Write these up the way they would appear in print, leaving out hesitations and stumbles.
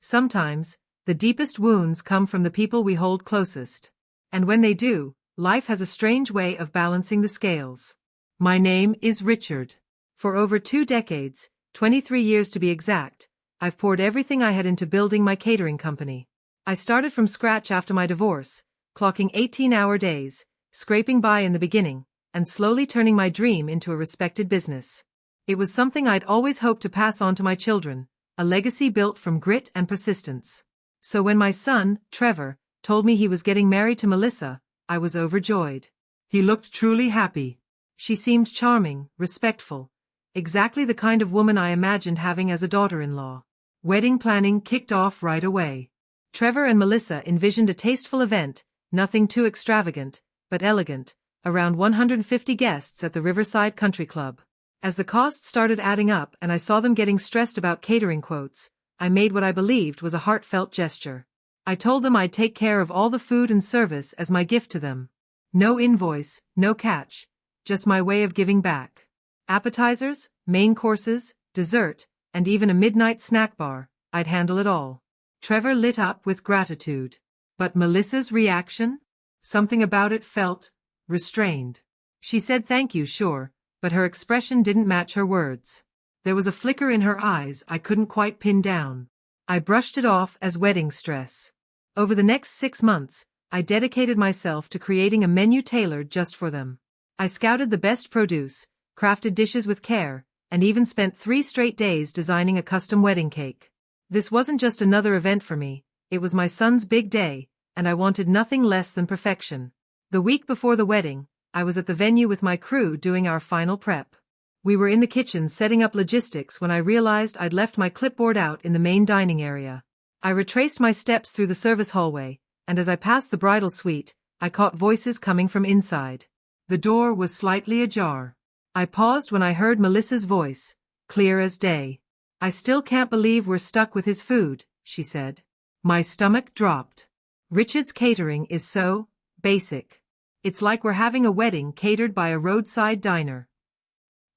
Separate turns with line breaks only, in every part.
Sometimes, the deepest wounds come from the people we hold closest. And when they do, life has a strange way of balancing the scales. My name is Richard. For over 2 decades, 23 years to be exact, I've poured everything I had into building my catering company. I started from scratch after my divorce, clocking 18-hour days, scraping by in the beginning, and slowly turning my dream into a respected business. It was something I'd always hoped to pass on to my children, a legacy built from grit and persistence. So when my son, Trevor, told me he was getting married to Melissa, I was overjoyed. He looked truly happy. She seemed charming, respectful, exactly the kind of woman I imagined having as a daughter-in-law. Wedding planning kicked off right away. Trevor and Melissa envisioned a tasteful event, nothing too extravagant, but elegant, around 150 guests at the Riverside Country Club. As the costs started adding up and I saw them getting stressed about catering quotes, I made what I believed was a heartfelt gesture. I told them I'd take care of all the food and service as my gift to them. No invoice, no catch, just my way of giving back. Appetizers, main courses, dessert, and even a midnight snack bar, I'd handle it all. Trevor lit up with gratitude. But Melissa's reaction? Something about it felt restrained. She said thank you, sure, but her expression didn't match her words. There was a flicker in her eyes I couldn't quite pin down. I brushed it off as wedding stress. Over the next 6 months, I dedicated myself to creating a menu tailored just for them. I scouted the best produce, crafted dishes with care, and even spent 3 straight days designing a custom wedding cake. This wasn't just another event for me, it was my son's big day, and I wanted nothing less than perfection. The week before the wedding, I was at the venue with my crew doing our final prep. We were in the kitchen setting up logistics when I realized I'd left my clipboard out in the main dining area. I retraced my steps through the service hallway, and as I passed the bridal suite, I caught voices coming from inside. The door was slightly ajar. I paused when I heard Melissa's voice, clear as day. "I still can't believe we're stuck with his food," she said. My stomach dropped. Richard's catering is so basic. It's like we're having a wedding catered by a roadside diner.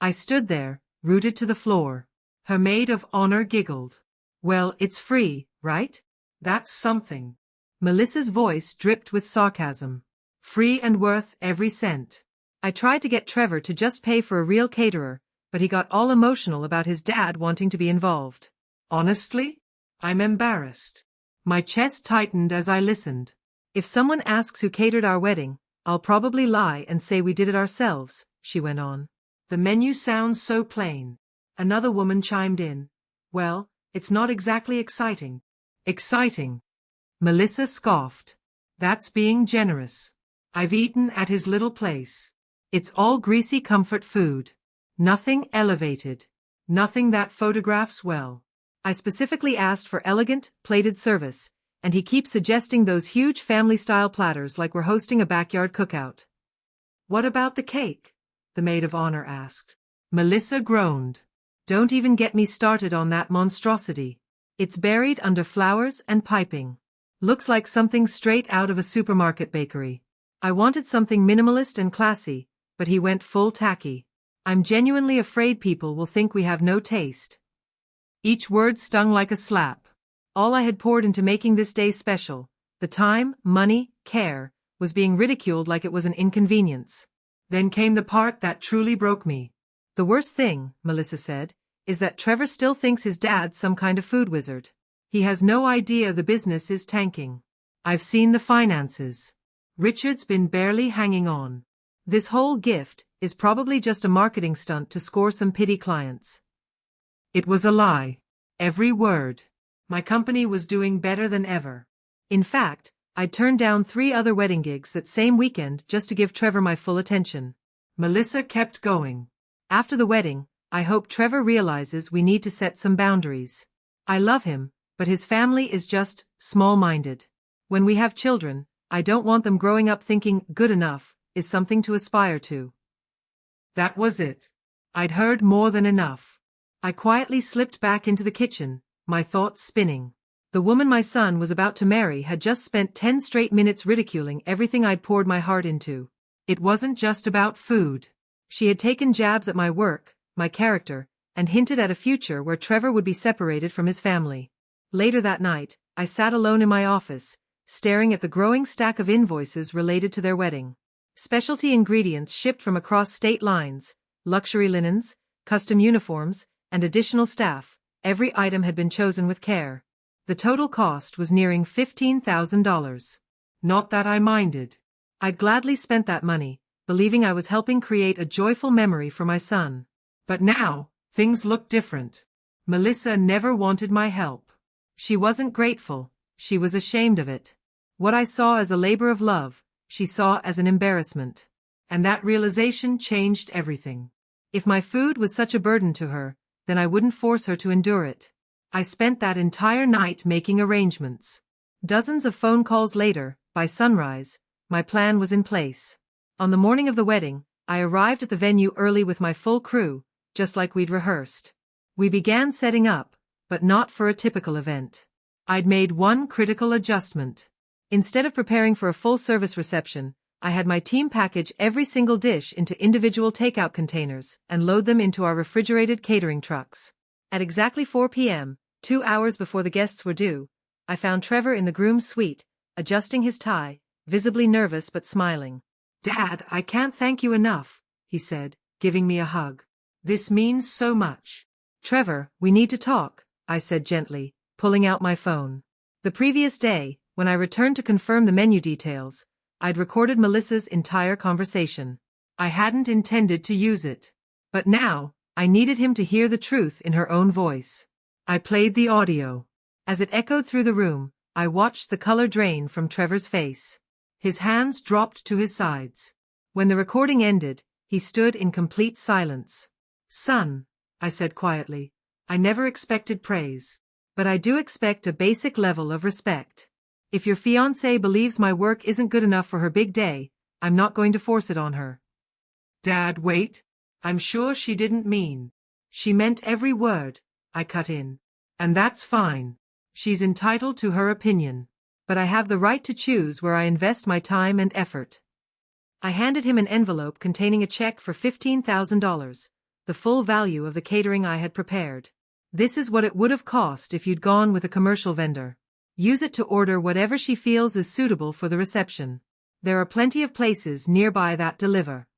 I stood there, rooted to the floor. Her maid of honor giggled. "Well, it's free, right? That's something." Melissa's voice dripped with sarcasm. "Free and worth every cent." I tried to get Trevor to just pay for a real caterer, but he got all emotional about his dad wanting to be involved. "Honestly? I'm embarrassed." My chest tightened as I listened. "If someone asks who catered our wedding, I'll probably lie and say we did it ourselves," she went on. "The menu sounds so plain." Another woman chimed in. "Well, it's not exactly exciting." "Exciting?" Melissa scoffed. "That's being generous. I've eaten at his little place. It's all greasy comfort food. Nothing elevated. Nothing that photographs well. I specifically asked for elegant, plated service, and he keeps suggesting those huge family-style platters like we're hosting a backyard cookout." "What about the cake?" the maid of honor asked. Melissa groaned. "Don't even get me started on that monstrosity. It's buried under flowers and piping. Looks like something straight out of a supermarket bakery." I wanted something minimalist and classy, but he went full tacky. "I'm genuinely afraid people will think we have no taste." Each word stung like a slap. All I had poured into making this day special, the time, money, care, was being ridiculed like it was an inconvenience. Then came the part that truly broke me. "The worst thing," Melissa said, "is that Trevor still thinks his dad's some kind of food wizard. He has no idea the business is tanking. I've seen the finances. Richard's been barely hanging on. This whole gift is probably just a marketing stunt to score some pity clients." It was a lie. Every word. My company was doing better than ever. In fact, I'd turned down 3 other wedding gigs that same weekend just to give Trevor my full attention. Melissa kept going. "After the wedding, I hope Trevor realizes we need to set some boundaries. I love him, but his family is just small-minded. When we have children, I don't want them growing up thinking good enough is something to aspire to." That was it. I'd heard more than enough. I quietly slipped back into the kitchen, my thoughts spinning. The woman my son was about to marry had just spent 10 straight minutes ridiculing everything I'd poured my heart into. It wasn't just about food. She had taken jabs at my work, my character, and hinted at a future where Trevor would be separated from his family. Later that night, I sat alone in my office, staring at the growing stack of invoices related to their wedding. Specialty ingredients shipped from across state lines, luxury linens, custom uniforms, and additional staff, every item had been chosen with care. The total cost was nearing $15,000. Not that I minded. I'd gladly spent that money, believing I was helping create a joyful memory for my son. But now, things looked different. Melissa never wanted my help. She wasn't grateful, she was ashamed of it. What I saw as a labor of love, she saw as an embarrassment. And that realization changed everything. If my food was such a burden to her, then I wouldn't force her to endure it. I spent that entire night making arrangements. Dozens of phone calls later, by sunrise, my plan was in place. On the morning of the wedding, I arrived at the venue early with my full crew, just like we'd rehearsed. We began setting up, but not for a typical event. I'd made one critical adjustment. Instead of preparing for a full-service reception, I had my team package every single dish into individual takeout containers and load them into our refrigerated catering trucks. At exactly 4 p.m., 2 hours before the guests were due, I found Trevor in the groom's suite, adjusting his tie, visibly nervous but smiling. "Dad, I can't thank you enough," he said, giving me a hug. "This means so much." "Trevor, we need to talk," I said gently, pulling out my phone. The previous day, when I returned to confirm the menu details, I'd recorded Melissa's entire conversation. I hadn't intended to use it. But now, I needed him to hear the truth in her own voice. I played the audio. As it echoed through the room, I watched the color drain from Trevor's face. His hands dropped to his sides. When the recording ended, he stood in complete silence. "Son," I said quietly, "I never expected praise. But I do expect a basic level of respect. If your fiancée believes my work isn't good enough for her big day, I'm not going to force it on her." "Dad, wait. I'm sure she didn't mean. She meant every word," I cut in. "And that's fine. She's entitled to her opinion. But I have the right to choose where I invest my time and effort." I handed him an envelope containing a check for $15,000, the full value of the catering I had prepared. "This is what it would have cost if you'd gone with a commercial vendor. Use it to order whatever she feels is suitable for the reception. There are plenty of places nearby that deliver."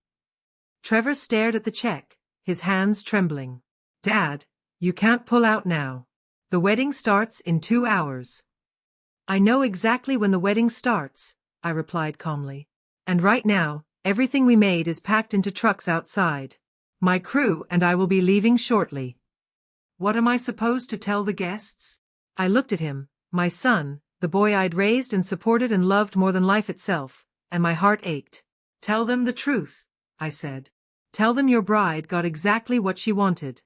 Trevor stared at the check, his hands trembling. "Dad, you can't pull out now. The wedding starts in 2 hours. "I know exactly when the wedding starts," I replied calmly. "And right now, everything we made is packed into trucks outside. My crew and I will be leaving shortly." "What am I supposed to tell the guests?" I looked at him, my son, the boy I'd raised and supported and loved more than life itself, and my heart ached. "Tell them the truth," I said. "Tell them your bride got exactly what she wanted."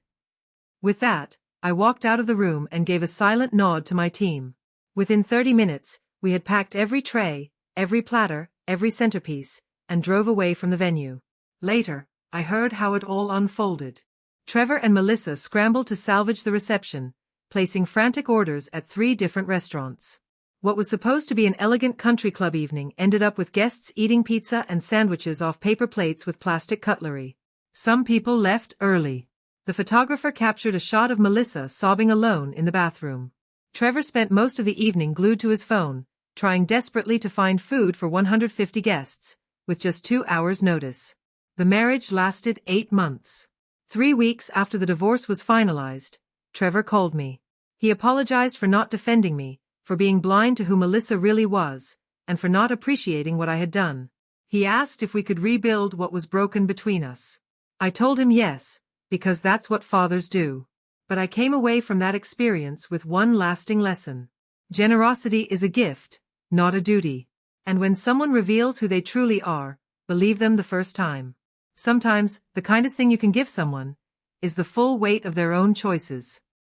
With that, I walked out of the room and gave a silent nod to my team. Within 30 minutes, we had packed every tray, every platter, every centerpiece, and drove away from the venue. Later, I heard how it all unfolded. Trevor and Melissa scrambled to salvage the reception, placing frantic orders at 3 different restaurants. What was supposed to be an elegant country club evening ended up with guests eating pizza and sandwiches off paper plates with plastic cutlery. Some people left early. The photographer captured a shot of Melissa sobbing alone in the bathroom. Trevor spent most of the evening glued to his phone, trying desperately to find food for 150 guests, with just 2 hours' notice. The marriage lasted 8 months. 3 weeks after the divorce was finalized, Trevor called me. He apologized for not defending me, for being blind to who Melissa really was, and for not appreciating what I had done. He asked if we could rebuild what was broken between us. I told him yes, because that's what fathers do. But I came away from that experience with one lasting lesson. Generosity is a gift, not a duty. And when someone reveals who they truly are, believe them the first time. Sometimes, the kindest thing you can give someone is the full weight of their own choices.